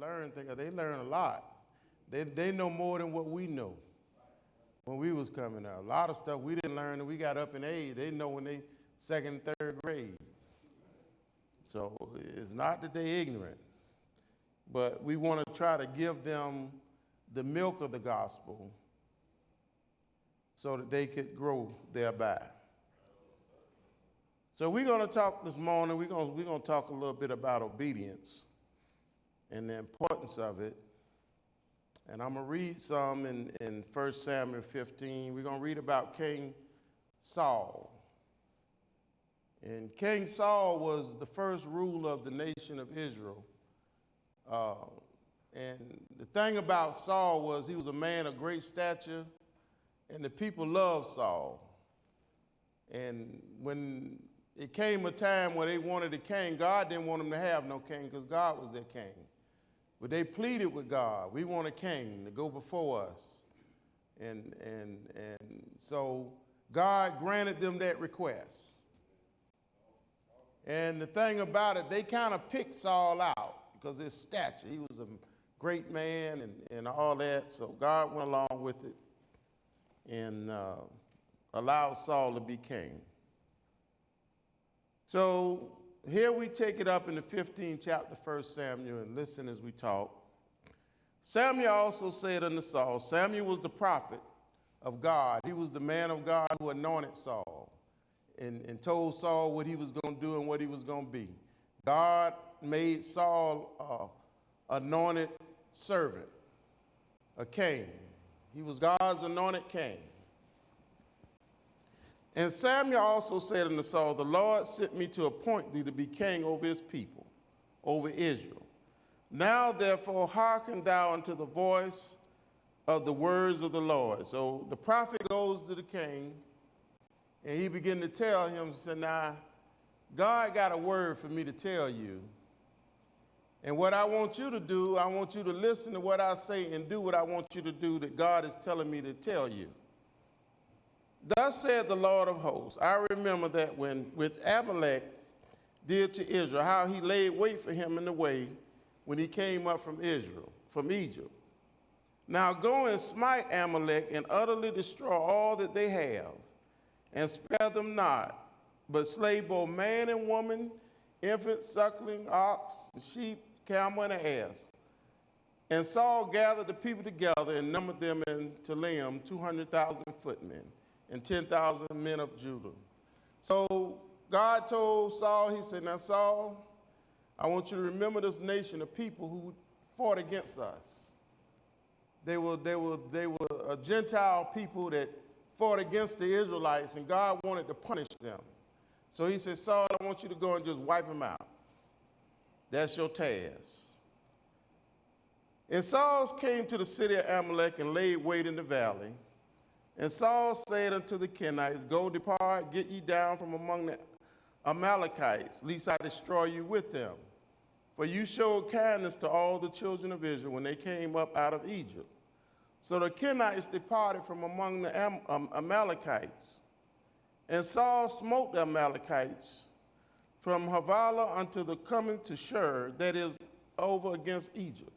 learn things. They learn a lot. They know more than what we know when we was coming up. A lot of stuff we didn't learn and we got up in age. They know when they second and third grade. So it's not that they're ignorant, but we want to try to give them the milk of the gospel so that they could grow thereby. So we're going to talk this morning, we're going to talk a little bit about obedience and the importance of it. And I'm going to read some in 1 Samuel 15. We're going to read about King Saul. And King Saul was the first ruler of the nation of Israel. And the thing about Saul was he was a man of great stature, and the people loved Saul. And when it came a time where they wanted a king, God didn't want them to have no king because God was their king. But they pleaded with God, we want a king to go before us. And so God granted them that request. And the thing about it, they kind of picked Saul out because of his stature. He was a great man and all that. So God went along with it and allowed Saul to be king. So here we take it up in the 15th chapter, 1 Samuel, and listen as we talk. Samuel also said unto Saul, Samuel was the prophet of God. He was the man of God who anointed Saul and told Saul what he was going to do and what he was going to be. God made Saul anointed servant, a king. He was God's anointed king. And Samuel also said unto Saul, the Lord sent me to appoint thee to be king over his people, over Israel. Now, therefore, hearken thou unto the voice of the words of the Lord. So the prophet goes to the king, and he began to tell him, he said, now, God got a word for me to tell you. And what I want you to do, I want you to listen to what I say and do what I want you to do that God is telling me to tell you. Thus said the Lord of hosts, I remember that when with Amalek did to Israel, how he laid wait for him in the way when he came up from Egypt. Now go and smite Amalek and utterly destroy all that they have, and spare them not, but slay both man and woman, infant, suckling, ox, sheep, camel, and ass. And Saul gathered the people together and numbered them in Telaim, 200,000 footmen, and 10,000 men of Judah. So God told Saul, he said, now Saul, I want you to remember this nation of people who fought against us. They were a Gentile people that fought against the Israelites, and God wanted to punish them. So he said, Saul, I want you to go and just wipe them out. That's your task. And Saul came to the city of Amalek and laid wait in the valley. And Saul said unto the Kenites, go, depart, get ye down from among the Amalekites, lest I destroy you with them. For you showed kindness to all the children of Israel when they came up out of Egypt. So the Kenites departed from among the Amalekites. And Saul smote the Amalekites from Havilah unto the coming to Shur, that is over against Egypt.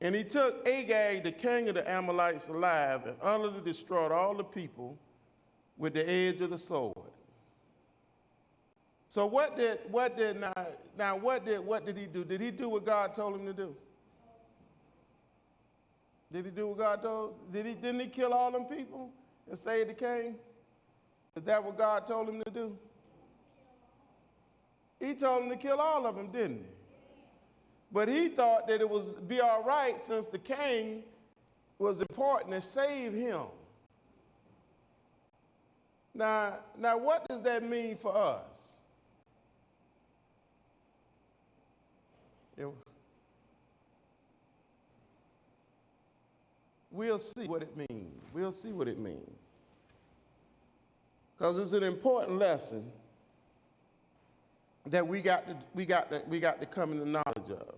And he took Agag, the king of the Amalekites, alive, and utterly destroyed all the people with the edge of the sword. So what did he do? Did he do what God told him to do? Did he do what God told him? Didn't he kill all them people and save the king? Is that what God told him to do? He told him to kill all of them, didn't he? But he thought that it would be all right since the king was important to save him. Now what does that mean for us? We'll see what it means. We'll see what it means. Because it's an important lesson that we got to come into knowledge of.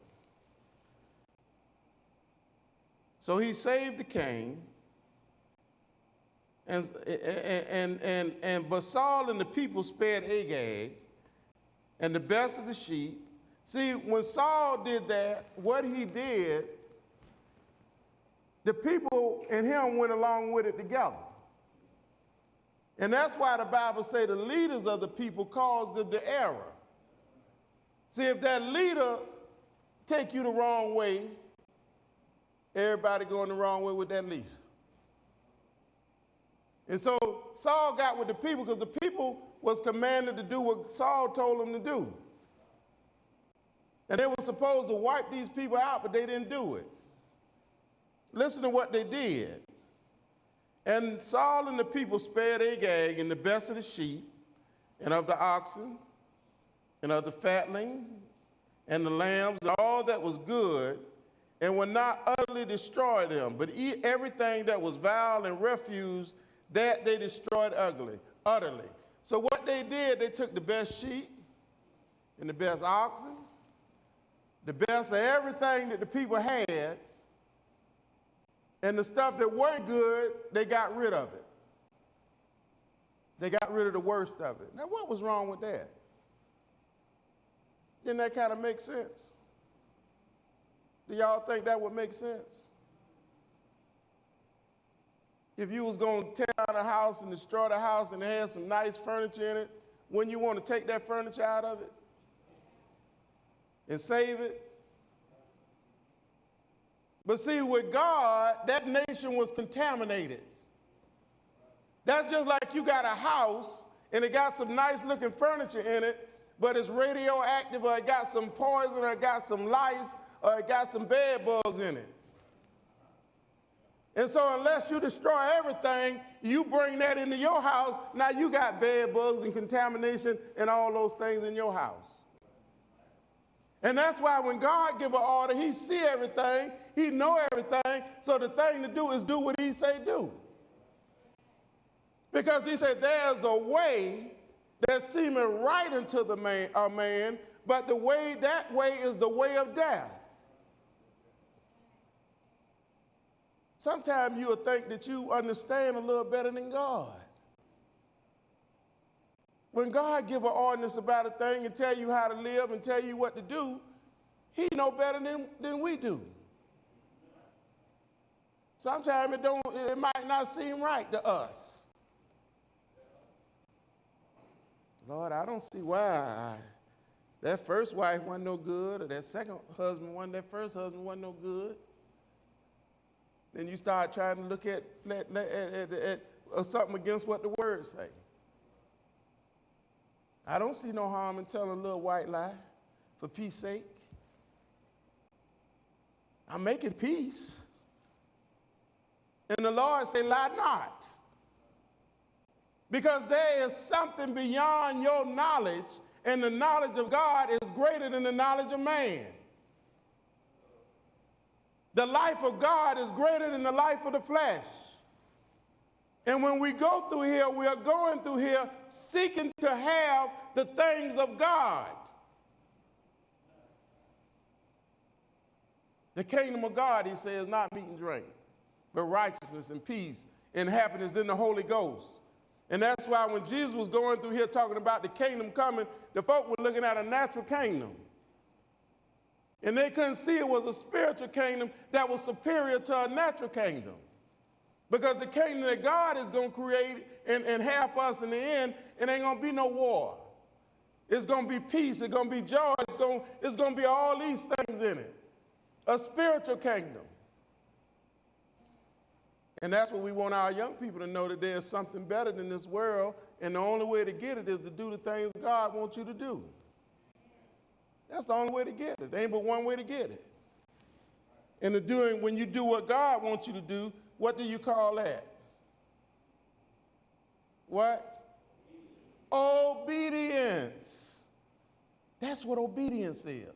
So he saved the king, but Saul and the people spared Agag and the best of the sheep, See, when Saul did that, what he did, the people and him went along with it together. And that's why the Bible says the leaders of the people caused them to error. See, if that leader take you the wrong way, everybody going the wrong way with that leader. And so Saul got with the people because the people was commanded to do what Saul told them to do. And they were supposed to wipe these people out, but they didn't do it. Listen to what they did. And Saul and the people spared Agag and the best of the sheep and of the oxen and of the fatling and the lambs and all that was good, and would not utterly destroy them, but eat everything that was vile and refuse, that they destroyed utterly. So what they did, they took the best sheep and the best oxen, the best of everything that the people had, and the stuff that weren't good, they got rid of it. They got rid of the worst of it. Now, what was wrong with that? Didn't that kind of make sense? Do y'all think that would make sense? If you was going to tear down a house and destroy the house and it had some nice furniture in it, wouldn't you want to take that furniture out of it and save it? But see, with God, that nation was contaminated. That's just like you got a house and it got some nice looking furniture in it, but it's radioactive, or it got some poison, or it got some lice, or it got some bed bugs in it. And so unless you destroy everything, you bring that into your house, now you got bed bugs and contamination and all those things in your house. And that's why when God give an order, he see everything, he know everything, so the thing to do is do what he say do. Because he said there's a way that seemeth right unto the man, but that way is the way of death. Sometimes you'll think that you understand a little better than God. When God give an ordinance about a thing and tell you how to live and tell you what to do, he know better than we do. Sometimes it might not seem right to us. Lord, I don't see why that first wife wasn't no good, or that second husband wasn't, that first husband wasn't no good. Then you start trying to look at something against what the words say. I don't see no harm in telling a little white lie for peace sake. I'm making peace. And the Lord say, lie not. Because there is something beyond your knowledge, and the knowledge of God is greater than the knowledge of man. The life of God is greater than the life of the flesh. And when we go through here, we are going through here seeking to have the things of God. The kingdom of God, he says, not meat and drink, but righteousness and peace and happiness in the Holy Ghost. And that's why when Jesus was going through here talking about the kingdom coming, the folk were looking at a natural kingdom. And they couldn't see it was a spiritual kingdom that was superior to a natural kingdom. Because the kingdom that God is going to create and have for us in the end, it ain't going to be no war. It's going to be peace. It's going to be joy. It's going to be all these things in it. A spiritual kingdom. And that's what we want our young people to know, that there's something better than this world, and the only way to get it is to do the things God wants you to do. That's the only way to get it. There ain't but one way to get it. And when you do what God wants you to do, what do you call that? What? Obedience. That's what obedience is.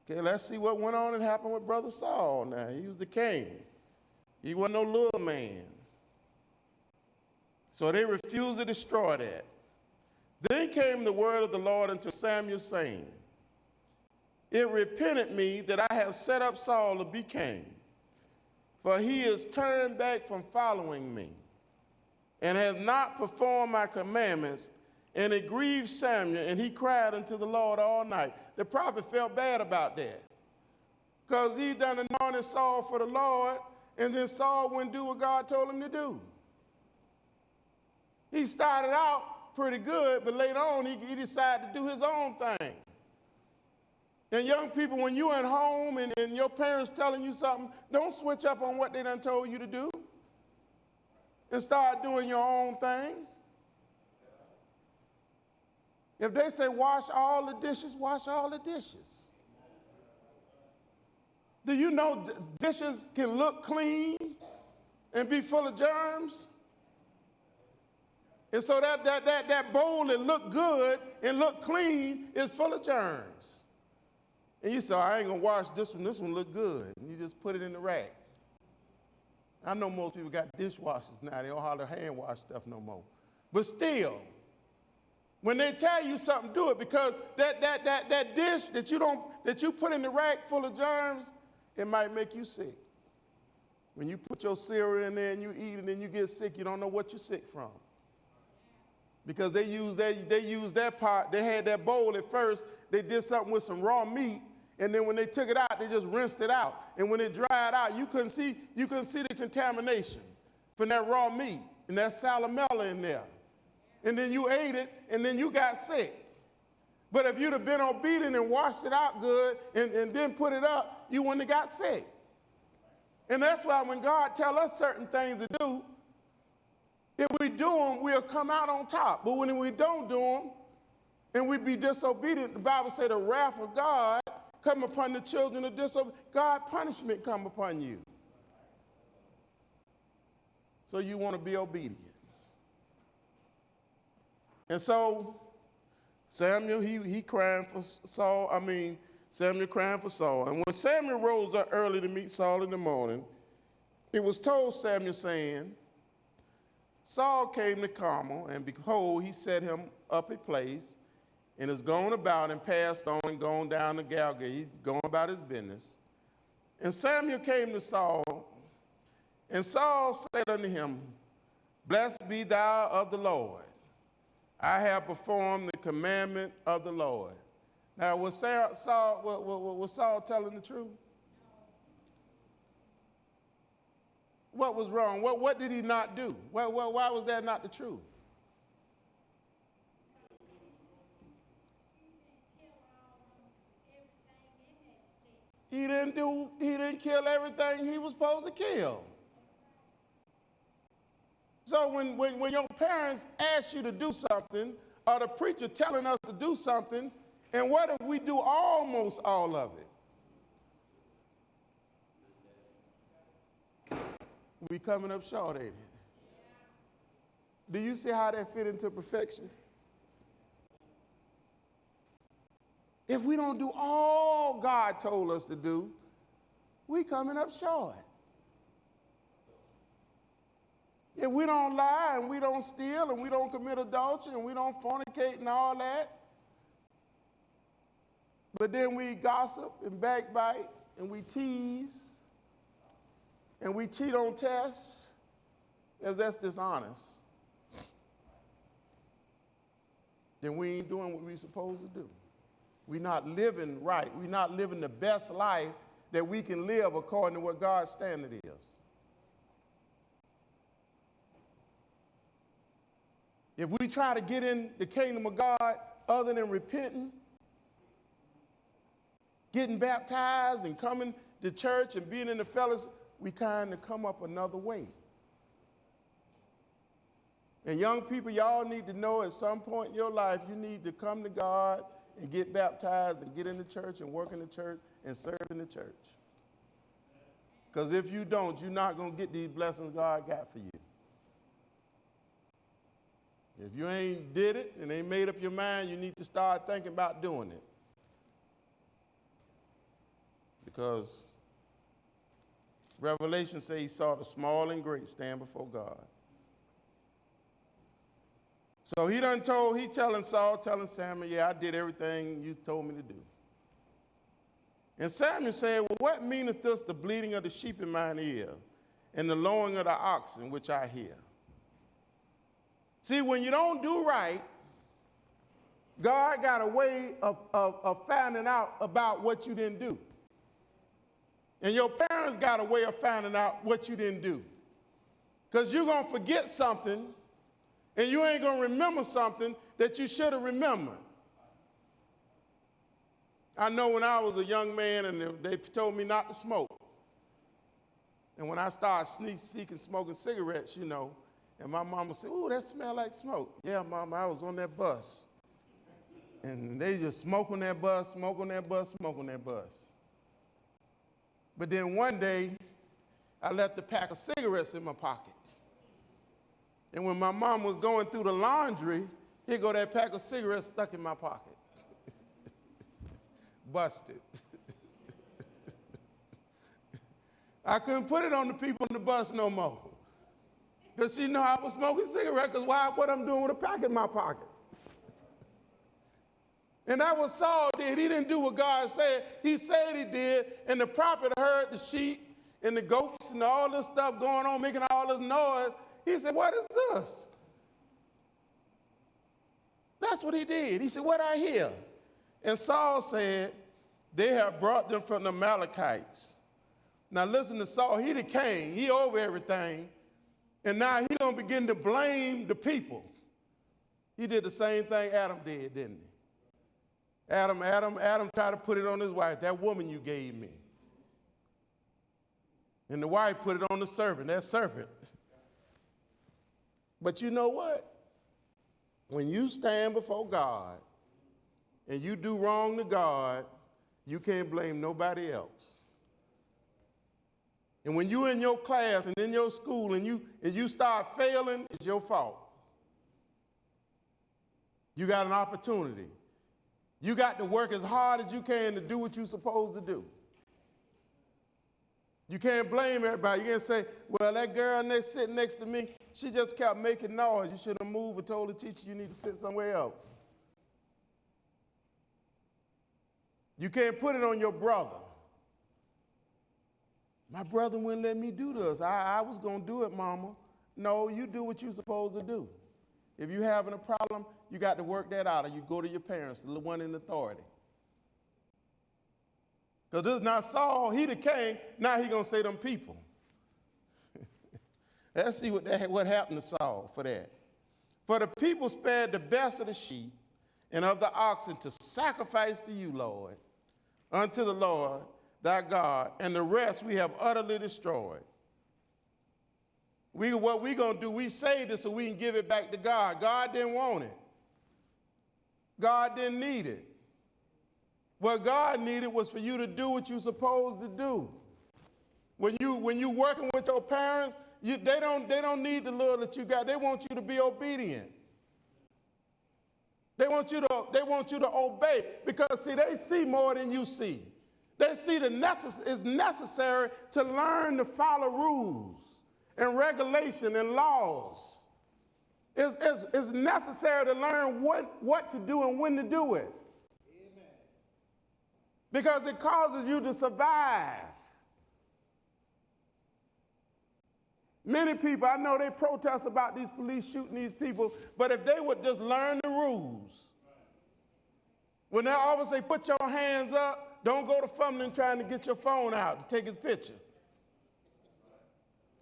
Okay, let's see what went on and happened with Brother Saul now. He was the king. He wasn't no little man. So they refused to destroy that. Then came the word of the Lord unto Samuel, saying, It repented me that I have set up Saul to be king, for he is turned back from following me, and has not performed my commandments, And it grieved Samuel, and he cried unto the Lord all night. The prophet felt bad about that, because he done anointed Saul for the Lord, and then Saul wouldn't do what God told him to do. He started out pretty good, but later on he decided to do his own thing. And young people, when you're at home and your parents telling you something, don't switch up on what they done told you to do and start doing your own thing. If they say wash all the dishes, wash all the dishes. Do you know dishes can look clean and be full of germs? And so that bowl that looked good and looked clean is full of germs. And you say, I ain't gonna wash this one look good. And you just put it in the rack. I know most people got dishwashers now. They don't hardly hand wash stuff no more. But still, when they tell you something, do it, because that dish that you put in the rack full of germs, it might make you sick. When you put your cereal in there and you eat it and you get sick, you don't know what you're sick from. Because they used that pot, they had that bowl at first, they did something with some raw meat, and then when they took it out, they just rinsed it out. And when it dried out, you couldn't see the contamination from that raw meat and that salmonella in there. And then you ate it, and then you got sick. But if you'd have been obedient and washed it out good and then put it up, you wouldn't have got sick. And that's why when God tells us certain things to do, if we do them, we'll come out on top. But when we don't do them and we be disobedient, the Bible says the wrath of God come upon the children of disobedience. God punishment come upon you. So you want to be obedient. And so Samuel, he crying for Saul. Samuel crying for Saul. And when Samuel rose up early to meet Saul in the morning, it was told Samuel, saying, Saul came to Carmel, and behold, he set him up a place, and is going about and passed on and gone down to Gilgal. He's going about his business. And Samuel came to Saul, and Saul said unto him, Blessed be thou of the Lord. I have performed the commandment of the Lord. Now, was Saul telling the truth? What was wrong? What did he not do? Why was that not the truth? He didn't kill everything he was supposed to kill. So when your parents ask you to do something, or the preacher telling us to do something, and what if we do almost all of it? We coming up short, ain't it? Do you see how that fit into perfection? If we don't do all God told us to do, we coming up short. If we don't lie and we don't steal and we don't commit adultery and we don't fornicate and all that, but then we gossip and backbite and we tease and we cheat on tests, as that's dishonest, then we ain't doing what we're supposed to do. We're not living right. We're not living the best life that we can live according to what God's standard is. If we try to get in the kingdom of God other than repenting, getting baptized and coming to church and being in the fellowship, we kind of come up another way. And young people, y'all need to know at some point in your life, you need to come to God and get baptized and get in the church and work in the church and serve in the church. Because if you don't, you're not going to get these blessings God got for you. If you ain't did it and ain't made up your mind, you need to start thinking about doing it. Because Revelation says he saw the small and great stand before God. So he telling Samuel, yeah, I did everything you told me to do. And Samuel said, well, what meaneth this, the bleating of the sheep in mine ear, and the lowing of the oxen which I hear? See, when you don't do right, God got a way of finding out about what you didn't do. And your parents got a way of finding out what you didn't do. Because you're going to forget something, and you ain't going to remember something that you should have remembered. I know when I was a young man and they told me not to smoke. And when I started sneaking smoking cigarettes, you know, and my mama said, "Ooh, that smell like smoke." "Yeah, Mama, I was on that bus." And they just smoke on that bus, smoke on that bus, smoke on that bus. But then one day, I left a pack of cigarettes in my pocket. And when my mom was going through the laundry, here go that pack of cigarettes stuck in my pocket. Busted. I couldn't put it on the people on the bus no more. Because she knew I was smoking cigarettes, because what I'm doing with a pack in my pocket. And that was Saul did. He didn't do what God said. He said he did, and the prophet heard the sheep and the goats and all this stuff going on, making all this noise. He said, "What is this?" That's what he did. He said, "What I hear?" And Saul said, "They have brought them from the Amalekites." Now listen to Saul. He the king. He over everything. And now he's going to begin to blame the people. He did the same thing Adam did, didn't he? Adam tried to put it on his wife. "That woman you gave me." And the wife put it on the serpent. That serpent. But you know what? When you stand before God and you do wrong to God, you can't blame nobody else. And when you're in your class and in your school and you start failing, it's your fault. You got an opportunity. You got to work as hard as you can to do what you're supposed to do. You can't blame everybody. You can't say, "Well, that girl sitting next to me, she just kept making noise. You should have moved and told the teacher you need to sit somewhere else." You can't put it on your brother. "My brother wouldn't let me do this. I was going to do it, Mama." No, you do what you're supposed to do. If you're having a problem, you got to work that out, or you go to your parents, the one in authority. Because this is not Saul. He the king. Now he going to say them people. Let's see what happened to Saul for that. "For the people spared the best of the sheep and of the oxen to sacrifice to you, Lord, unto the Lord thy God, and the rest we have utterly destroyed." What we going to do, we saved it so we can give it back to God. God didn't want it. God didn't need it. What God needed was for you to do what you're supposed to do. When you working with your parents, they don't need the little that you got. They want you to be obedient. They want you to obey, because see, they see more than you see. They see it's necessary to learn to follow rules and regulation and laws. It's necessary to learn what to do and when to do it. Amen. Because it causes you to survive. Many people, I know they protest about these police shooting these people, but if they would just learn the rules. When that officer say, "Put your hands up," don't go to fumbling trying to get your phone out to take his picture.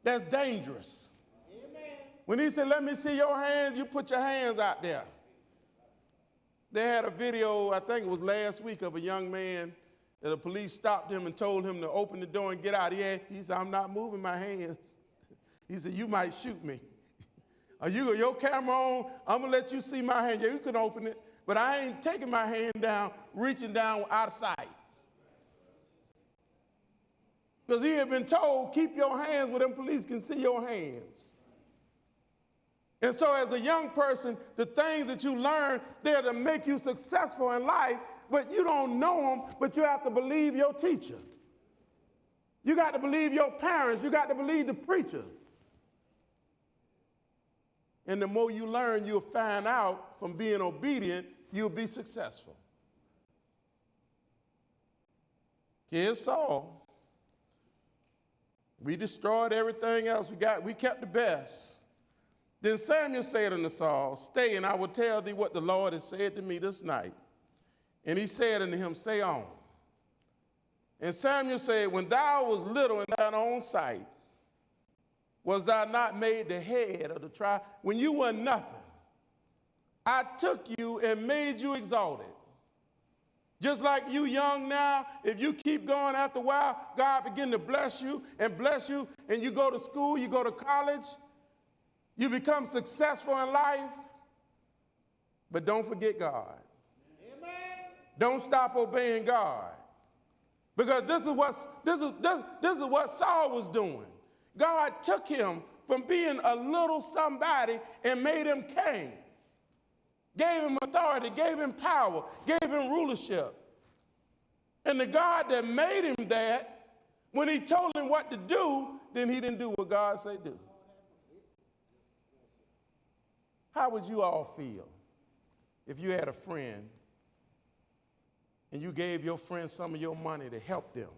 That's dangerous. Amen. When he said, "Let me see your hands," you put your hands out there. They had a video, I think it was last week, of a young man that the police stopped him and told him to open the door and get out. He said, "I'm not moving my hands." He said, "You might shoot me. Are your camera on? I'm going to let you see my hand. Yeah, you can open it, but I ain't taking my hand down, reaching down out of sight." Because he had been told, keep your hands where them police can see your hands. And so as a young person, the things that you learn, they're to make you successful in life, but you don't know them, but you have to believe your teacher. You got to believe your parents. You got to believe the preacher. And the more you learn, you'll find out from being obedient, you'll be successful. Here's Saul. We destroyed everything else we got. We kept the best. Then Samuel said unto Saul, Stay, and I will tell thee what the Lord has said to me this night. And he said unto him, Say on. And Samuel said, When thou wast little in thine own sight, was thou not made the head of the tribe? When you were nothing, I took you and made you exalted. Just like you young now, if you keep going after a while, God begin to bless you, and you go to school, you go to college, you become successful in life. But don't forget God. Amen. Don't stop obeying God. Because this is what Saul was doing. God took him from being a little somebody and made him king. Gave him authority, gave him power, gave him rulership. And the God that made him that, when he told him what to do, then he didn't do what God said do. How would you all feel if you had a friend and you gave your friend some of your money to help them?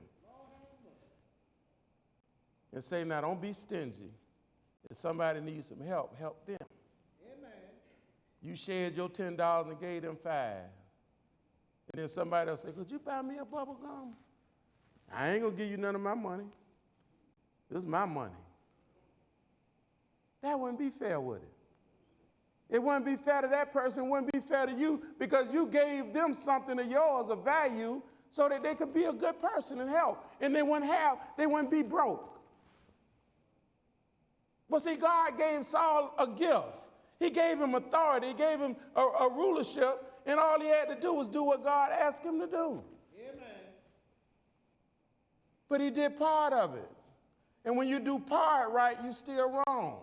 And say, now don't be stingy. If somebody needs some help, help them. Amen. You shared your $10 and gave them $5. And then somebody else say, could you buy me a bubble gum? I ain't gonna give you none of my money. This is my money. That wouldn't be fair, would it? It wouldn't be fair to that person, it wouldn't be fair to you, because you gave them something of yours of value so that they could be a good person and help. And they wouldn't be broke. But see, God gave Saul a gift. He gave him authority. He gave him a rulership, and all he had to do was do what God asked him to do. Amen. But he did part of it. And when you do part right, you still wrong.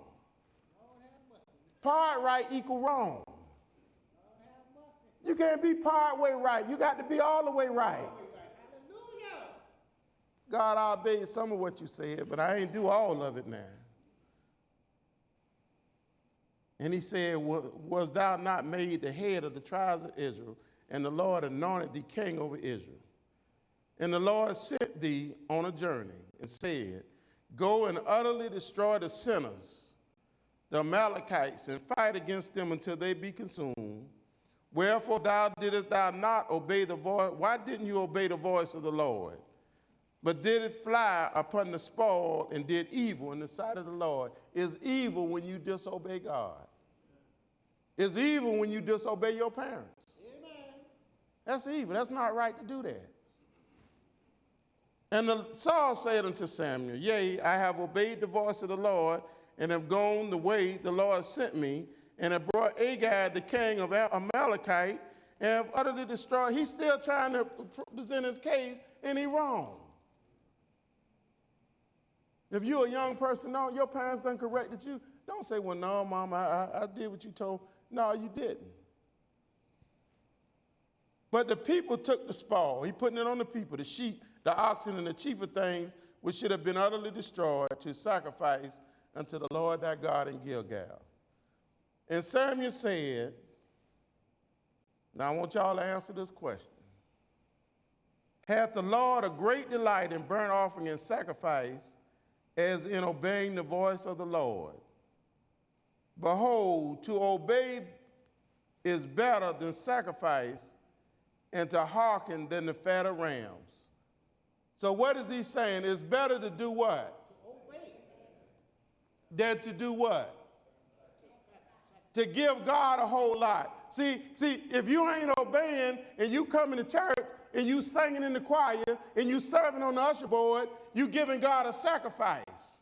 Part right equal wrong. You can't be part way right. You got to be all the way right. God, I obey some of what you said, but I ain't do all of it now. And he said, was thou not made the head of the tribes of Israel, and the Lord anointed thee king over Israel? And the Lord sent thee on a journey and said, Go and utterly destroy the sinners, the Amalekites, and fight against them until they be consumed. Wherefore didst thou not obey the voice? Why didn't you obey the voice of the Lord? But did it fly upon the spoil and did evil in the sight of the Lord? It's evil when you disobey God. It's evil when you disobey your parents. Amen. That's evil. That's not right to do that. And Saul said unto Samuel, Yea, I have obeyed the voice of the Lord, and have gone the way the Lord sent me, and have brought Agag, the king of Amalekite, and have utterly destroyed. He's still trying to present his case, and he's wrong. If you're a young person, no, your parents done corrected you, don't say, well, no, Mom, I did what you told. No, you didn't. But the people took the spoil. He putting it on the people, the sheep, the oxen, and the chief of things, which should have been utterly destroyed, to sacrifice unto the Lord thy God in Gilgal. And Samuel said, now I want y'all to answer this question. Hath the Lord a great delight in burnt offering and sacrifice, as in obeying the voice of the Lord? Behold, to obey is better than sacrifice, and to hearken than the fat of rams. So what is he saying? It's better to do what? To obey. Than to do what? To give God a whole lot. See, if you ain't obeying and you coming to church and you singing in the choir and you serving on the usher board, you giving God a sacrifice.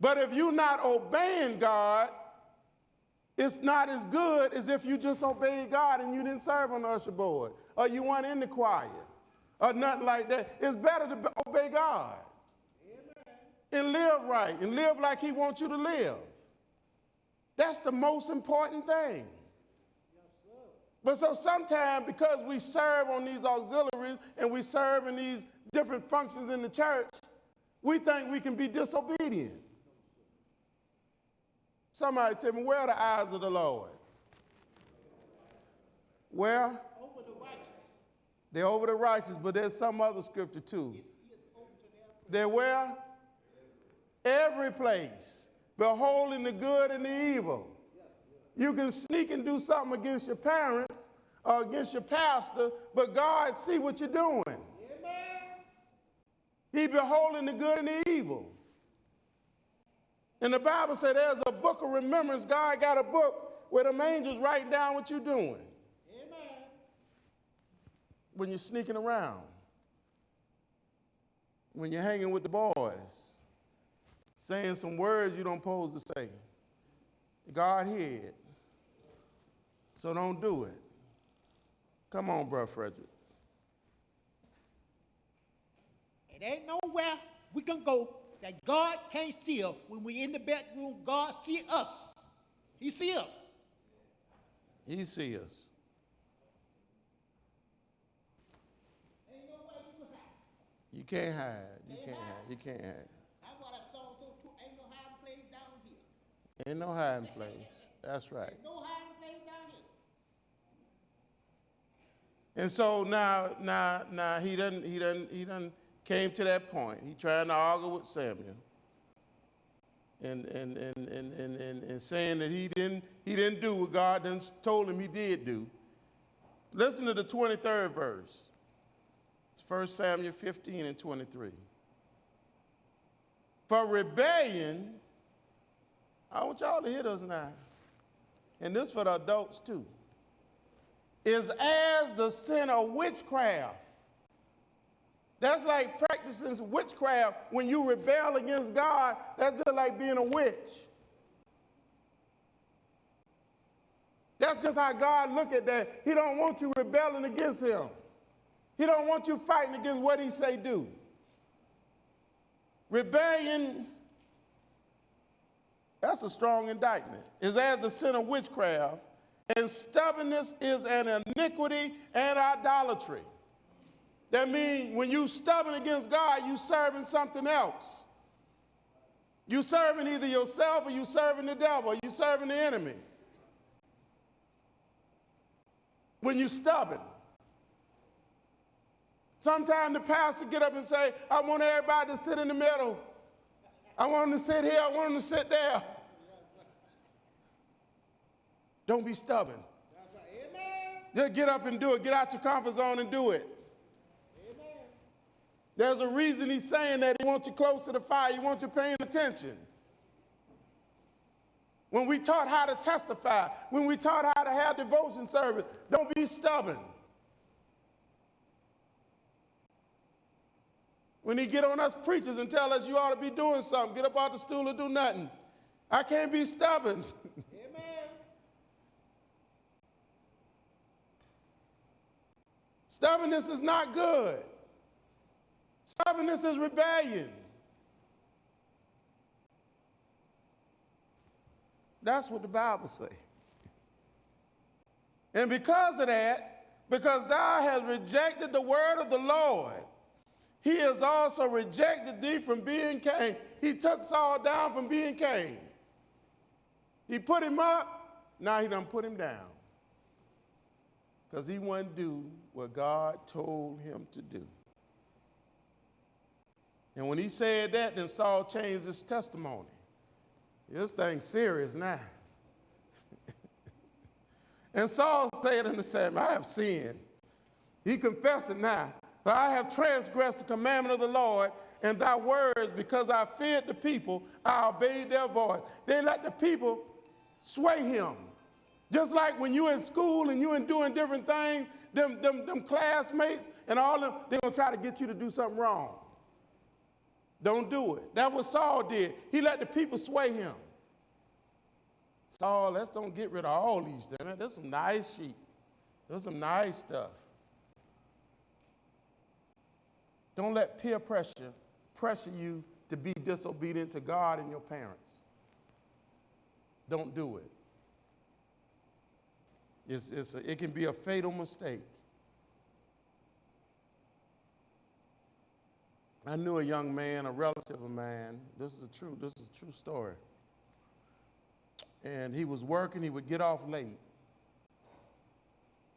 But if you're not obeying God, it's not as good as if you just obeyed God and you didn't serve on the usher board, or you weren't in the choir, or nothing like that. It's better to obey God. Amen. And live right, and live like he wants you to live. That's the most important thing. Yes, sir. But so sometimes, because we serve on these auxiliaries and we serve in these different functions in the church, we think we can be disobedient. Somebody tell me, where are the eyes of the Lord? Where? Over the righteous. They're over the righteous, but there's some other scripture too. They're where? Every place. beholding the good and the evil. You can sneak and do something against your parents or against your pastor, but God see what you're doing. Amen. He beholding the good and the evil. And the Bible said there's a book of remembrance. God got a book where them angels write down what you're doing. Amen. When you're sneaking around. When you're hanging with the boys. Saying some words you don't supposed to say. God hear it. So don't do it. Come on, Brother Frederick. It ain't nowhere we can go that God can't see us. When we're in the bedroom, God see us. He see us. He see us. Ain't nowhere you can hide. You can't hide. You can't hide. You can't hide. That's what I saw so too. Ain't no hiding place down here. Ain't no hiding place. That's right. Ain't no hiding place down here. And so now he done came to that point. He trying to argue with Samuel. And saying that he didn't do what God done told him he did do. Listen to the 23rd verse. It's 1 Samuel 15 and 23. For rebellion, I want y'all to hear this now. And this for the adults too. Is as the sin of witchcraft. That's like practicing witchcraft. When you rebel against God, that's just like being a witch. That's just how God look at that. He don't want you rebelling against him. He don't want you fighting against what he say do. Rebellion, that's a strong indictment, is as the sin of witchcraft, and stubbornness is an iniquity and idolatry. That means when you stubborn against God, you serving something else. You serving either yourself or you serving the devil, or you serving the enemy. When you stubborn. Sometimes the pastor get up and say, I want everybody to sit in the middle. I want them to sit here, I want them to sit there. Don't be stubborn. Amen. Just get up and do it. Get out your comfort zone and do it. Amen. There's a reason he's saying that. He wants you close to the fire. He wants you paying attention. When we taught how to testify, when we taught how to have devotion service, don't be stubborn. When he get on us preachers and tell us you ought to be doing something, get up off the stool and do nothing. I can't be stubborn. Amen. Stubbornness is not good. Stubbornness is rebellion. That's what the Bible says. And because of that, because thou hast rejected the word of the Lord, he has also rejected thee from being king. He took Saul down from being king. He put him up, now he done put him down. Because he wouldn't do what God told him to do. And when he said that, then Saul changed his testimony. This thing's serious now. And Saul stayed in the sand. I have sinned. He confessed it now. For I have transgressed the commandment of the Lord and thy words, because I feared the people, I obeyed their voice. They let the people sway him. Just like when you're in school and you're doing different things, them classmates and all them, they're going to try to get you to do something wrong. Don't do it. That's what Saul did. He let the people sway him. Saul, let's don't get rid of all these things. There's some nice sheep. There's some nice stuff. Don't let peer pressure you to be disobedient to God and your parents. Don't do it. It can be a fatal mistake. I knew a young man, a relative of mine. This is a true story. And he was working. He would get off late.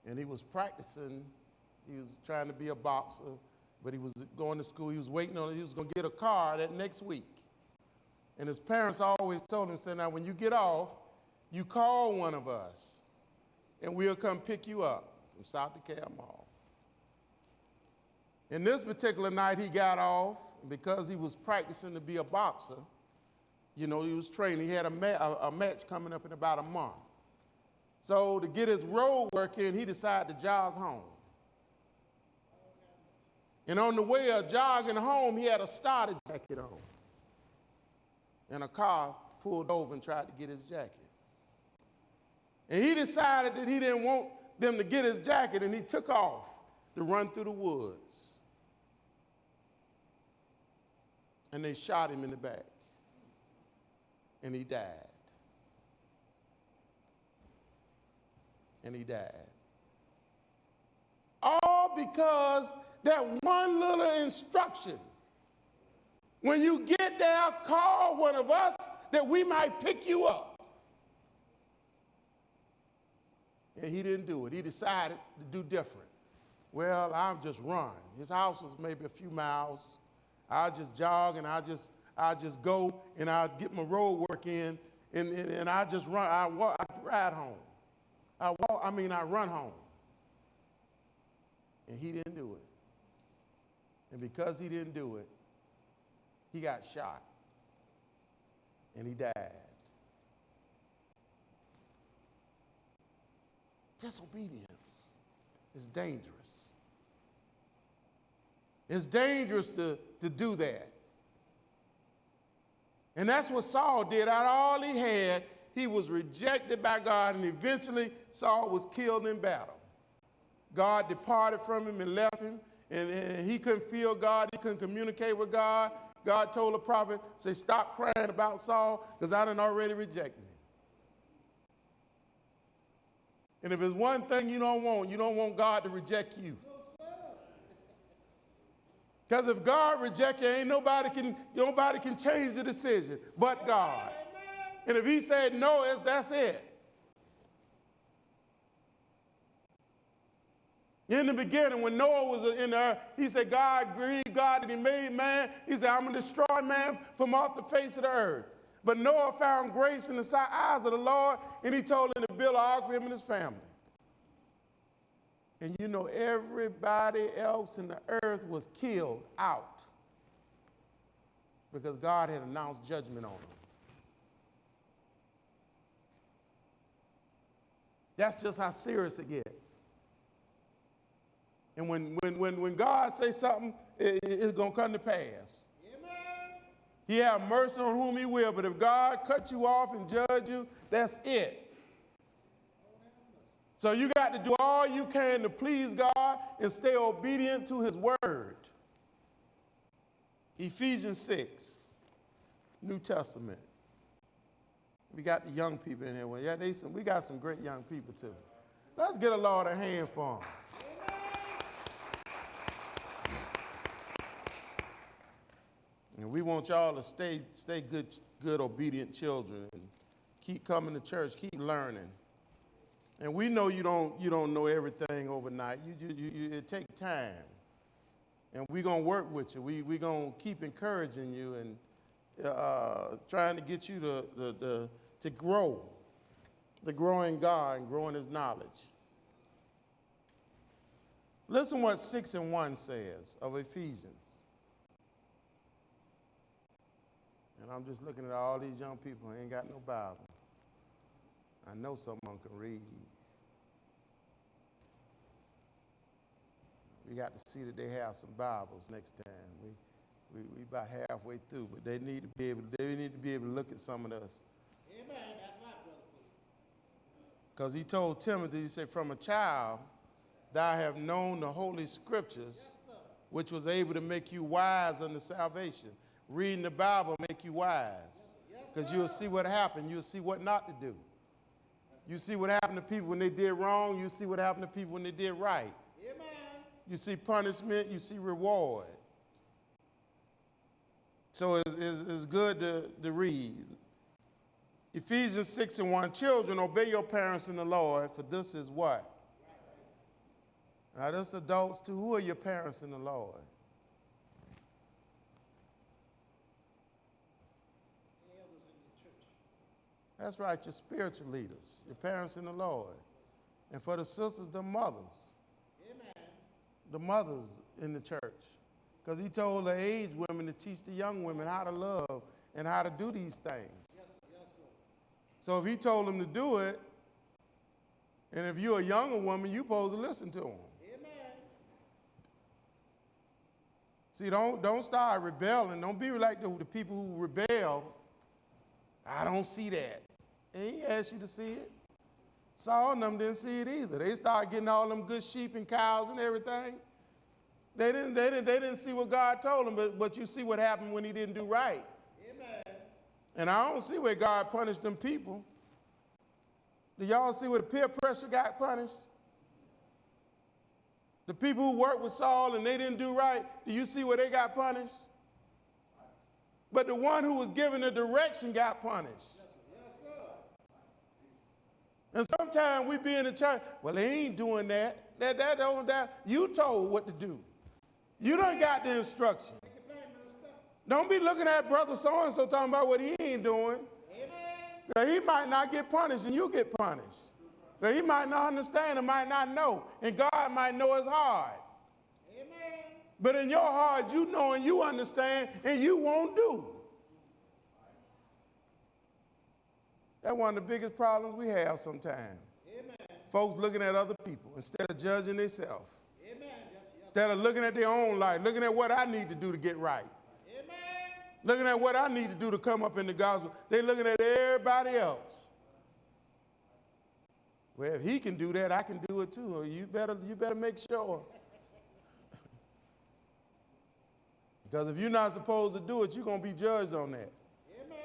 And he was practicing. He was trying to be a boxer, but he was going to school. He was waiting on it. He was going to get a car that next week. And his parents always told him, said, now when you get off, you call one of us, and we'll come pick you up from South DeKalb Mall. And this particular night he got off, and because he was practicing to be a boxer, you know, he was training. He had a match coming up in about a month. So to get his road work in, he decided to jog home. And on the way of jogging home, he had a starter jacket on. And a car pulled over and tried to get his jacket. And he decided that he didn't want them to get his jacket, and he took off to run through the woods. And they shot him in the back. And he died. And he died. All because that one little instruction. When you get there, call one of us that we might pick you up. And he didn't do it. He decided to do different. Well, I'll just run. His house was maybe a few miles. I'll just jog and I'll just go and I'll get my road work in and I'll just run. I ride home. I run home. And he didn't do it. And because he didn't do it, he got shot. And he died. Disobedience is dangerous. It's dangerous to do that. And that's what Saul did. Out of all he had, he was rejected by God, and eventually Saul was killed in battle. God departed from him and left him, and he couldn't feel God. He couldn't communicate with God. God told the prophet, say, stop crying about Saul, because I done already rejected him. And if there's one thing you don't want God to reject you. Because if God rejects you, ain't nobody can change the decision but God. And if he said no, that's it. In the beginning, when Noah was in the earth, he said, God grieved God that he made man. He said, I'm going to destroy man from off the face of the earth. But Noah found grace in the eyes of the Lord, and he told him to build an ark for him and his family. And you know, everybody else in the earth was killed out because God had announced judgment on them. That's just how serious it gets. And when God says something, it's going to come to pass. Amen. He have mercy on whom he will, but if God cut you off and judge you, that's it. So you got to do all you can to please God and stay obedient to his word. Ephesians 6, New Testament. We got the young people in here. Well, yeah, we got some great young people too. Let's get a Lord a hand for them. And we want y'all to stay good, obedient children and keep coming to church, keep learning. And we know you don't know everything overnight. It takes time. And we're going to work with you. We're going to keep encouraging you and trying to get you to grow in God and grow in his knowledge. Listen what 6:1 says of Ephesians. And I'm just looking at all these young people who ain't got no Bible. I know someone can read. We got to see that they have some Bibles next time. We about halfway through, but they need to be able to look at some of this. Amen. That's right, brother. Because he told Timothy, he said, from a child, thou have known the holy scriptures, which was able to make you wise unto salvation. Reading the Bible make you wise. Because you'll see what happened. You'll see what not to do. You see what happened to people when they did wrong. You see what happened to people when they did right. Amen. You see punishment. You see reward. So it's good to read. Ephesians 6:1, children, obey your parents in the Lord, for this is what? Now, this adults too. Who are your parents in the Lord? That's right, your spiritual leaders, your parents in the Lord. And for the sisters, the mothers. Amen. The mothers in the church. Because he told the aged women to teach the young women how to love and how to do these things. Yes, yes, sir. So if he told them to do it, and if you're a younger woman, you're supposed to listen to him. Amen. See, don't start rebelling. Don't be like the people who rebel. I don't see that. And he asked you to see it. Saul and them didn't see it either. They started getting all them good sheep and cows and everything. They didn't see what God told them, but you see what happened when he didn't do right. Amen. And I don't see where God punished them people. Do y'all see where the peer pressure got punished? The people who worked with Saul and they didn't do right, do you see where they got punished? But the one who was given the direction got punished. Yes, sir. And sometimes we be in the church, well, they ain't doing that. You told what to do. You done got the instruction. Don't be looking at brother so-and-so talking about what he ain't doing. Amen. He might not get punished and you get punished. He might not understand and might not know. And God might know his heart. Amen. But in your heart, you know and you understand and you won't do. That's one of the biggest problems we have sometimes. Amen. Folks looking at other people instead of judging themselves. Amen. Yes, yes. Instead of looking at their own life, looking at what I need to do to get right. Amen. Looking at what I need to do to come up in the gospel. They're looking at everybody else. Well, if he can do that, I can do it too. You better make sure. Because if you're not supposed to do it, you're going to be judged on that. Amen.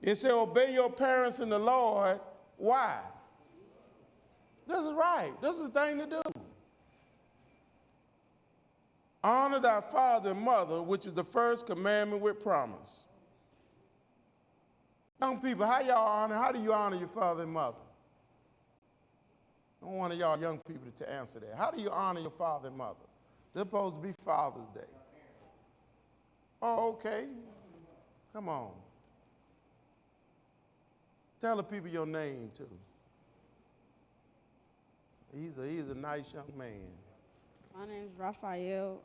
It said, obey your parents in the Lord. Why? This is right. This is the thing to do. Honor thy father and mother, which is the first commandment with promise. Young people, how do you honor your father and mother? I want one of y'all young people to answer that. How do you honor your father and mother? They're supposed to be Father's Day. Oh, okay. Come on. Tell the people your name, too. He's a nice young man. My name is Raphael.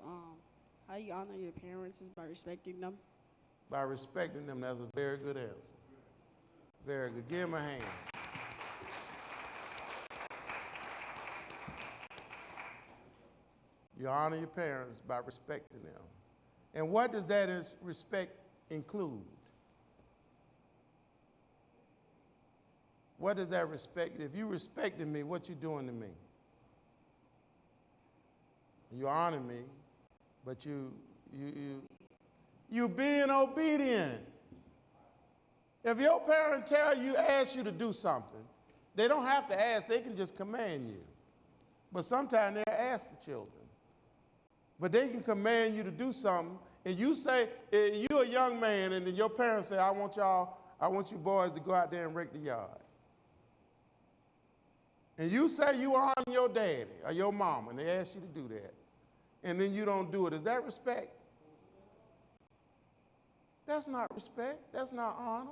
How you honor your parents is by respecting them. By respecting them, that's a very good answer. Very good. Give him a hand. You honor your parents by respecting them. And what does that respect include? What does that respect? If you respected me, what you doing to me? You honor me, but you being obedient. If your parent asks you to do something, they don't have to ask, they can just command you. But sometimes they ask the children. But they can command you to do something, and you say, you're a young man, and then your parents say, I want you boys to go out there and rake the yard. And you say you honor your daddy or your mom, and they ask you to do that, and then you don't do it. Is that respect? That's not respect. That's not honor.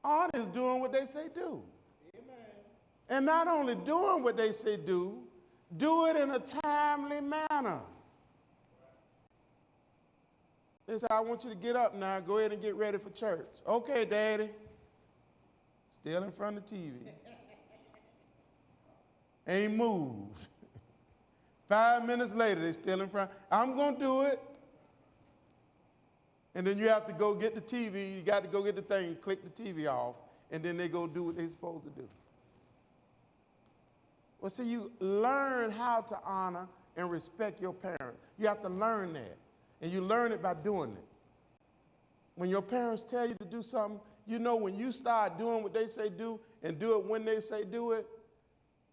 Honor is doing what they say do. Amen. And not only doing what they say do it in a timely manner. They say, I want you to get up now. Go ahead and get ready for church. Okay, Daddy. Still in front of the TV. Ain't moved. 5 minutes later, they're still in front. I'm going to do it. And then you have to go get the TV. You got to go get the thing, click the TV off, and then they go do what they're supposed to do. Well, see, you learn how to honor and respect your parents. You have to learn that. And you learn it by doing it. When your parents tell you to do something, you know when you start doing what they say do and do it when they say do it,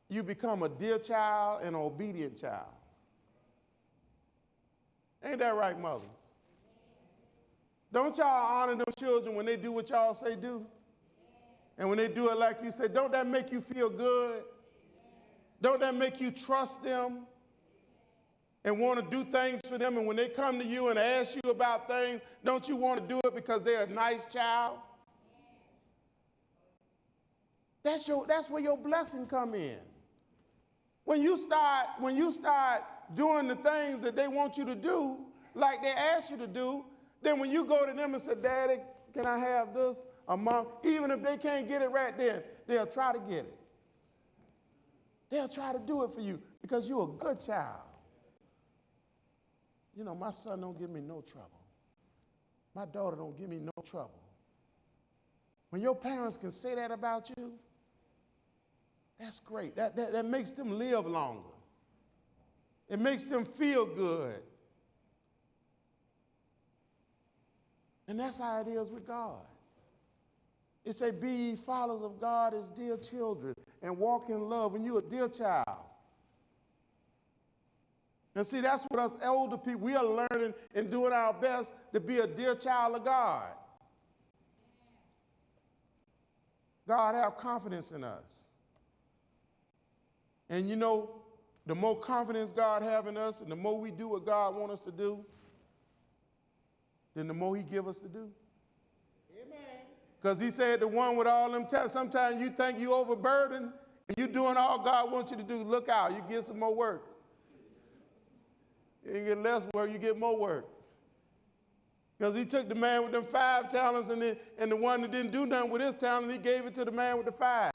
you become a dear child and an obedient child. Ain't that right, mothers? Don't y'all honor them children when they do what y'all say do? And when they do it like you say, don't that make you feel good? Don't that make you trust them and want to do things for them? And when they come to you and ask you about things, don't you want to do it because they're a nice child? That's where your blessing come in. When you start doing the things that they want you to do, like they ask you to do, then when you go to them and say, Daddy, can I have this? Or Mom, even if they can't get it right then, they'll try to get it. They'll try to do it for you because you're a good child. You know, my son don't give me no trouble. My daughter don't give me no trouble. When your parents can say that about you, that's great. That makes them live longer. It makes them feel good. And that's how it is with God. It say, be ye followers of God as dear children and walk in love when you're a dear child. And see, that's what us older people, we are learning and doing our best to be a dear child of God. God have confidence in us. And you know, the more confidence God have in us and the more we do what God wants us to do, then the more he give us to do. Amen. Because he said the one with all them tests, sometimes you think you overburdened and you doing all God wants you to do. Look out, you get some more work. You get less work, you get more work. Because he took the man with them 5 talents and the one that didn't do nothing with his talent, he gave it to the man with the 5.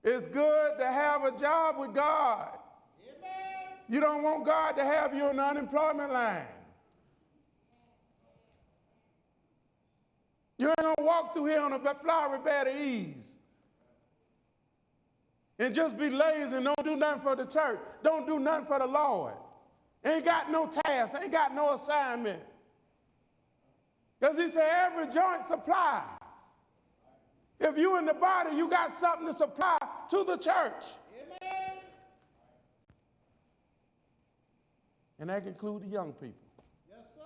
It's good to have a job with God. Amen. You don't want God to have you on the unemployment line. You ain't going to walk through here on a flowery bed of ease and just be lazy and don't do nothing for the church. Don't do nothing for the Lord. Ain't got no task, ain't got no assignment. Because he said every joint supply. If you in the body, you got something to supply to the church. Amen. And that can include the young people. Yes, sir.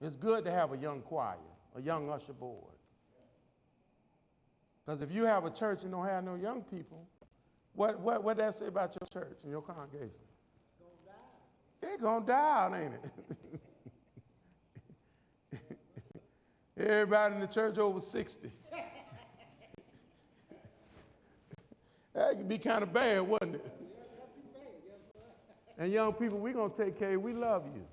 It's good to have a young choir, a young usher board. Because if you have a church and don't have no young people, what that say about your church and your congregation? It's going to die out, ain't it? Everybody in the church over 60. That could be kind of bad, wouldn't it? And young people, we're going to take care of you. We love you.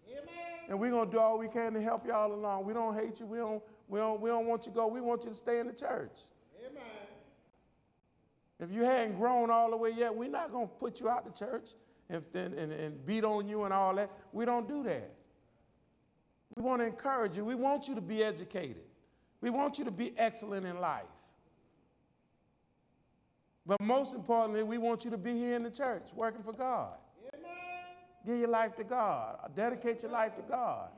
Amen. And we're going to do all we can to help y'all along. We don't hate you. We don't want you to go. We want you to stay in the church. Amen. If you hadn't grown all the way yet, we're not going to put you out the church and beat on you and all that. We don't do that. We want to encourage you. We want you to be educated. We want you to be excellent in life. But most importantly, we want you to be here in the church, working for God. Amen. Give your life to God. Dedicate your life to God.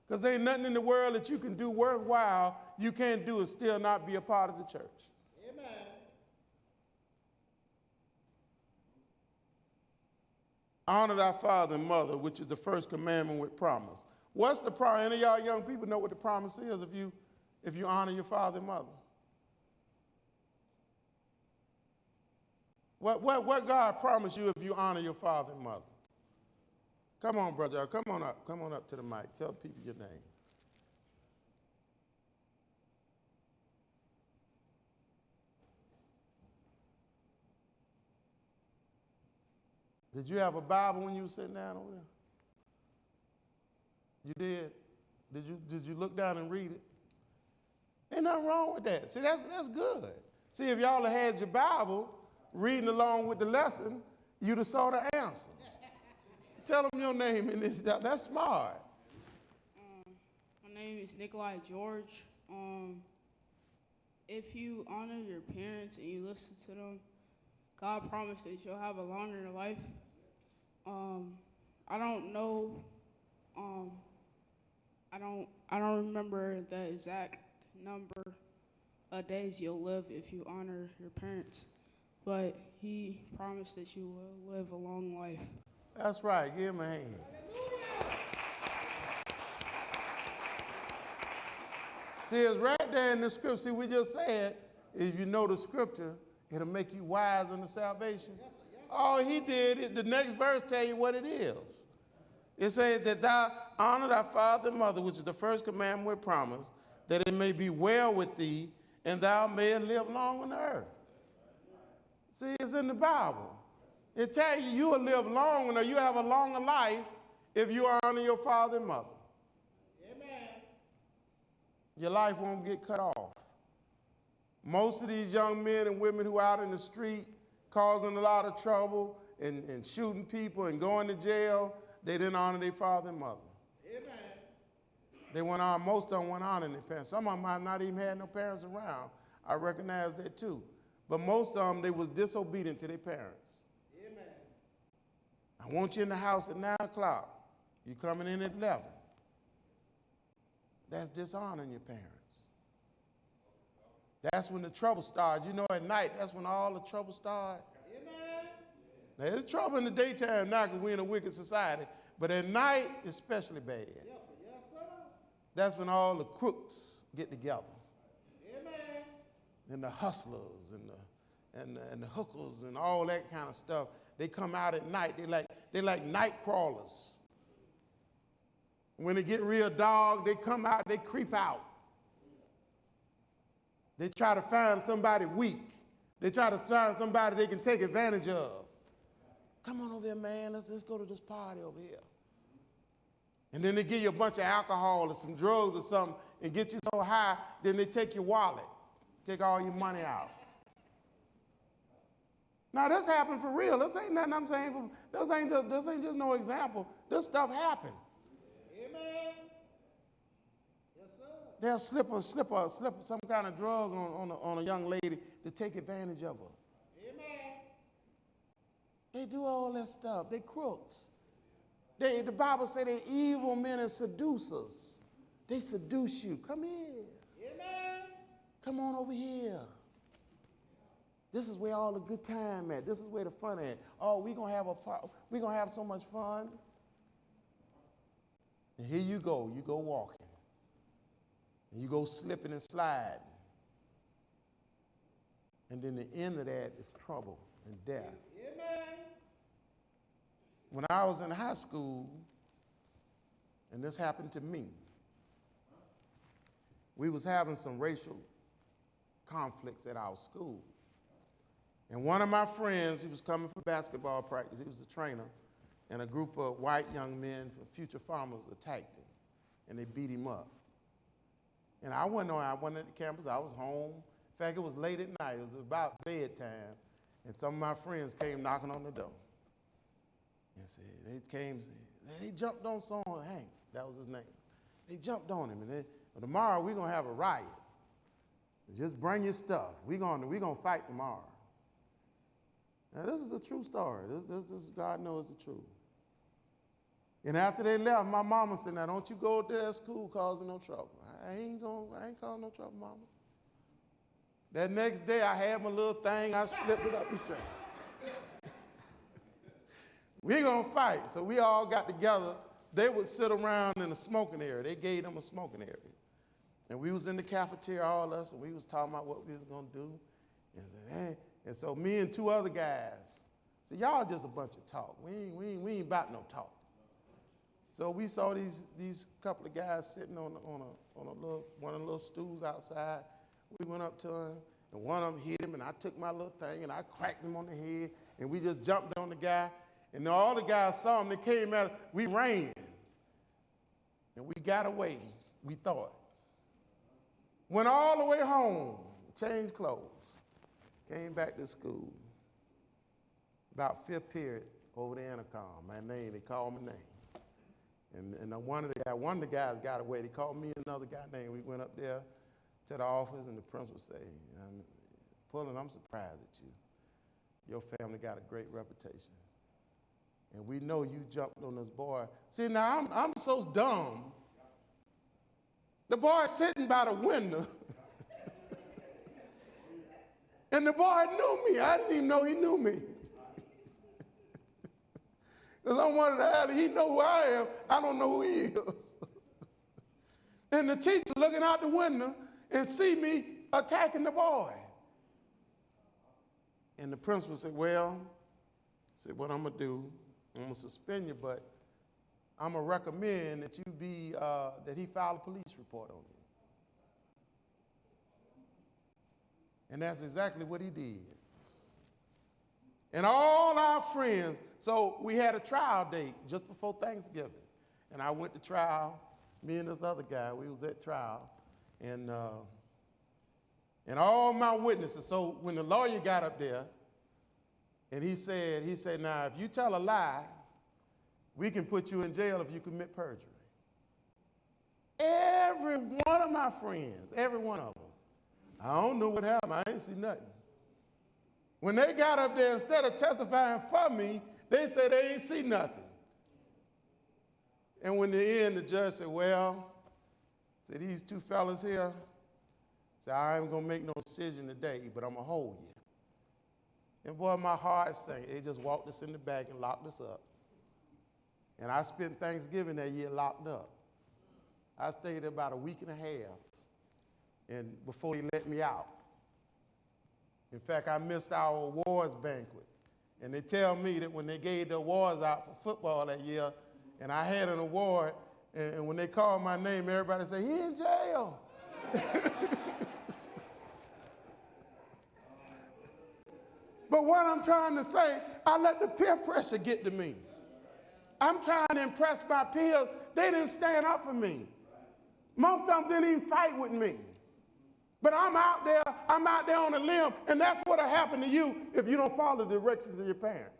Because there ain't nothing in the world that you can do worthwhile you can't do and still not be a part of the church. Amen. Honor thy father and mother, which is the first commandment with promise. What's the promise? Any of y'all young people know what the promise is if you honor your father and mother? What God promised you if you honor your father and mother? Come on, brother. Come on up. Come on up to the mic. Tell people your name. Did you have a Bible when you were sitting down over there? You did? Did you look down and read it? Ain't nothing wrong with that. See, that's good. See, if y'all had your Bible reading along with the lesson, you'd have saw the answer. Tell them your name and that's smart. My name is Nikolai George. If you honor your parents and you listen to them, God promised that you'll have a longer life. I don't know. I don't remember the exact number of days you'll live if you honor your parents, but he promised that you will live a long life. That's right. Give him a hand. See, it's right there in the scripture. See, we just said, if you know the scripture, it'll make you wise unto salvation. All he did, the next verse tell you what it is. It says that thou honor thy father and mother, which is the first commandment with promise, that it may be well with thee, and thou mayest live long on the earth. See, it's in the Bible. It tells you you will live long, or you have a longer life if you honor your father and mother. Amen. Your life won't get cut off. Most of these young men and women who are out in the street causing a lot of trouble and shooting people and going to jail, they didn't honor their father and mother. Amen. They went on, most of them went on in their parents. Some of them might not even had no parents around. I recognize that too. But most of them, they was disobedient to their parents. Amen. I want you in the house at 9 o'clock. You coming in at 11. That's dishonoring your parents. That's when the trouble starts. You know, at night, that's when all the trouble starts. Amen. Now, there's trouble in the daytime now because we're in a wicked society. But at night, it's especially bad. Yes, sir. Yes, sir. That's when all the crooks get together. Amen. And the hustlers and the hookers and all that kind of stuff. They come out at night. They like night crawlers. When they get real dark, they come out, they creep out. They try to find somebody weak. They try to find somebody they can take advantage of. Come on over here, man. Let's go to this party over here. And then they give you a bunch of alcohol or some drugs or something and get you so high, then they take your wallet, take all your money out. Now, this happened for real. This ain't nothing I'm saying. This ain't just no example. This stuff happened. Amen. Yes, sir. They'll slip some kind of drug on a young lady to take advantage of her. Amen. They do all that stuff. They crooks. The Bible says they're evil men and seducers. They seduce you. Come here. Amen. Come on over here. This is where all the good time at. This is where the fun at. Oh, we're gonna have so much fun. And here you go walking. And you go slipping and sliding. And then the end of that is trouble and death. Amen. When I was in high school, and this happened to me, we was having some racial conflicts at our school. And one of my friends, he was coming for basketball practice, he was a trainer, and a group of white young men from future farmers attacked him, and they beat him up. And I went at the campus, I was home. In fact, it was late at night, it was about bedtime, and some of my friends came knocking on the door. And they jumped on Hank, that was his name. They jumped on him, and tomorrow we're gonna have a riot. Just bring your stuff. We're gonna fight tomorrow. Now, this is a true story. This God knows the truth. And after they left, my mama said, now don't you go to that school causing no trouble. I ain't causing no trouble, mama. That next day, I had my little thing, I slipped it up the street. We're going to fight. So we all got together. They would sit around in the smoking area. They gave them a smoking area. And we was in the cafeteria, all us, and we was talking about what we was going to do. And said, hey. And so me and two other guys said, y'all just a bunch of talk. We ain't about no talk. So we saw these couple of guys sitting on one of the little stools outside. We went up to him, and one of them hit him, and I took my little thing, and I cracked him on the head, and we just jumped on the guy. And all the guys saw him, they came at us, we ran. And we got away, we thought. Went all the way home, changed clothes, came back to school. About fifth period, over the intercom, my name, they called my name. And one of the guys got away. They called me another guy named. We went up there to the office, and the principal said, Pullin, I'm surprised at you. Your family got a great reputation. And we know you jumped on this boy. See, now I'm so dumb. The boy sitting by the window. And the boy knew me. I didn't even know he knew me. Because I'm one of the adults, he know who I am. I don't know who he is. And the teacher looking out the window and see me attacking the boy. And the principal said, well, what I'm going to do, I'm going to suspend you, but I'm going to recommend that that he file a police report on you. And that's exactly what he did. And all our friends, so we had a trial date just before Thanksgiving. And I went to trial, me and this other guy, we was at trial. And all my witnesses, so when the lawyer got up there, and he said, now, if you tell a lie, we can put you in jail if you commit perjury. Every one of my friends, every one of them, I don't know what happened. I ain't see nothing. When they got up there, instead of testifying for me, they said they ain't see nothing. And when the end, the judge said, well, said these two fellas here, said I ain't gonna make no decision today, but I'm gonna hold you. And boy, my heart sank. They just walked us in the back and locked us up. And I spent Thanksgiving that year locked up. I stayed there about a week and a half and before they let me out. In fact, I missed our awards banquet. And they tell me that when they gave the awards out for football that year, and I had an award, and when they called my name, everybody said, he in jail. But what I'm trying to say, I let the peer pressure get to me. I'm trying to impress my peers. They didn't stand up for me. Most of them didn't even fight with me. But I'm out there on a limb, and that's what'll happen to you if you don't follow the directions of your parents.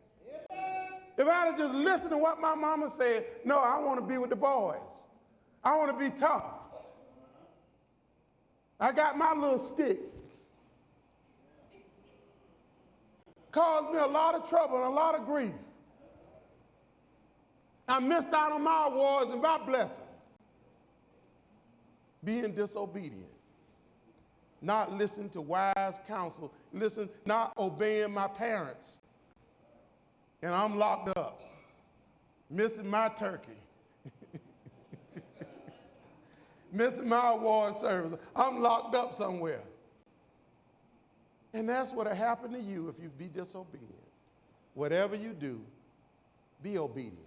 If I'd have just listened to what my mama said, no, I want to be with the boys. I want to be tough. I got my little stick. Caused me a lot of trouble and a lot of grief. I missed out on my awards and my blessing. Being disobedient. Not listening to wise counsel. Not obeying my parents. And I'm locked up. Missing my turkey. Missing my award service. I'm locked up somewhere. And that's what'll happen to you if you be disobedient. Whatever you do, be obedient.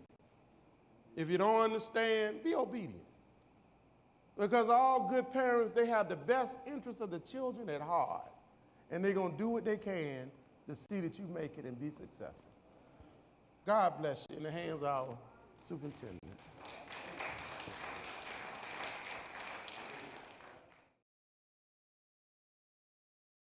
If you don't understand, be obedient. Because all good parents, they have the best interest of the children at heart. And they're going to do what they can to see that you make it and be successful. God bless you. In the hands of our superintendent.